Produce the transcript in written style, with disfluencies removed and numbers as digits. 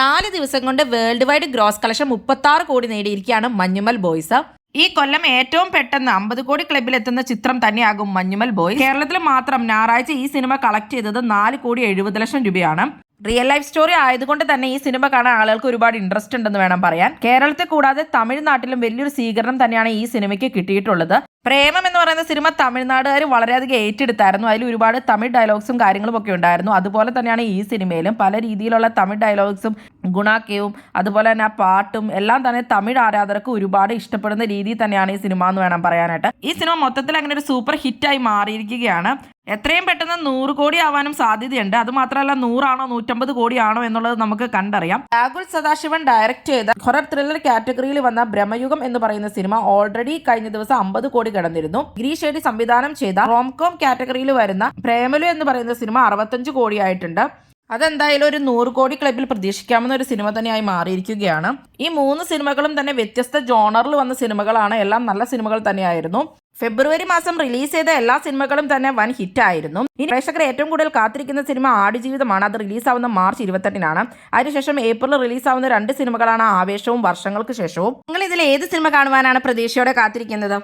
4 ദിവസം കൊണ്ട് world wide gross collection 36 കോടി നേടിയിരിക്കുകയാണ് മഞ്ഞുമൽ ബോയ്സ്. ഈ കൊല്ലം ഏറ്റവും പെട്ടെന്ന് 50 കോടി ക്ലബിൽ എത്തുന്ന ചിത്രം തന്നെയാകും മഞ്ഞുമൽ ബോയ്സ്. കേരളത്തിൽ മാത്രം ഞായറാഴ്ച ഈ സിനിമ കളക്ട് ചെയ്തത് 4 കോടി 70 ലക്ഷം രൂപയാണ്. റിയൽ ലൈഫ് സ്റ്റോറി ആയതുകൊണ്ട് തന്നെ ഈ സിനിമ കാണാൻ ആളുകൾക്ക് ഒരുപാട് ഇൻട്രസ്റ്റ് ഉണ്ടെന്ന് വേണം പറയാൻ. കേരളത്തെ കൂടാതെ തമിഴ്നാട്ടിലും വലിയൊരു സ്വീകരണം തന്നെയാണ് ഈ സിനിമയ്ക്ക് കിട്ടിയിട്ടുള്ളത്. പ്രേമം എന്ന് പറയുന്ന സിനിമ തമിഴ്നാടുകാർ വളരെയധികം ഏറ്റെടുത്തായിരുന്നു. അതിൽ ഒരുപാട് തമിഴ് ഡയലോഗ്സും കാര്യങ്ങളും ഒക്കെ ഉണ്ടായിരുന്നു. അതുപോലെ തന്നെയാണ് ഈ സിനിമയിലും പല രീതിയിലുള്ള തമിഴ് ഡയലോഗ്സും ഗുണാക്യവും അതുപോലെ തന്നെ ആ പാട്ടും എല്ലാം തന്നെ തമിഴ് ആരാധകർക്ക് ഒരുപാട് ഇഷ്ടപ്പെടുന്ന രീതിയിൽ തന്നെയാണ് ഈ സിനിമ എന്ന് വേണം പറയാനായിട്ട്. ഈ സിനിമ മൊത്തത്തിൽ അങ്ങനെ ഒരു സൂപ്പർ ഹിറ്റായി മാറിയിരിക്കുകയാണ്. എത്രയും പെട്ടെന്ന് 100 കോടി ആവാനും സാധ്യതയുണ്ട്. അത് മാത്രമല്ല 100 ആണോ 150 കോടി ആണോ എന്നുള്ളത് നമുക്ക് കണ്ടറിയാം. രാഹുൽ സദാശിവൻ ഡയറക്ട് ചെയ്ത ഹൊറർ ത്രില്ലർ കാറ്റഗറിയിൽ വന്ന ബ്രഹ്മയുഗം എന്ന് പറയുന്ന സിനിമ ഓൾറെഡി കഴിഞ്ഞ ദിവസം 50 കോടി കടന്നിരുന്നു. ഗിരീഷ് ഷെഡി സംവിധാനം ചെയ്ത റോംകോം കാറ്റഗറിയിൽ വരുന്ന പ്രേമലു എന്ന് പറയുന്ന സിനിമ 65 കോടിയായിട്ടുണ്ട്. അതെന്തായാലും ഒരു 100 കോടി ക്ലബിൽ പ്രതീക്ഷിക്കാവുന്ന ഒരു സിനിമ തന്നെയായി മാറിയിരിക്കുകയാണ്. ഈ 3 സിനിമകളും തന്നെ വ്യത്യസ്ത ജോണറിൽ വന്ന സിനിമകളാണ്. എല്ലാം നല്ല സിനിമകൾ തന്നെയായിരുന്നു. ഫെബ്രുവരി മാസം റിലീസ് ചെയ്ത എല്ലാ സിനിമകളും തന്നെ വൻ ഹിറ്റായിരുന്നു. ഇനി പ്രേക്ഷകർ ഏറ്റവും കൂടുതൽ കാത്തിരിക്കുന്ന സിനിമ ആടുജീവിതമാണ്. അത് റിലീസാവുന്ന മാർച്ച് 28-നാണ്. അതിനുശേഷം ഏപ്രിലിൽ റിലീസാവുന്ന 2 സിനിമകളാണ് ആവേശവും വർഷങ്ങൾക്ക് ശേഷവും. നിങ്ങൾ ഇതിൽ ഏത് സിനിമ കാണുവാനാണ് പ്രതീക്ഷയോടെ കാത്തിരിക്കുന്നത്?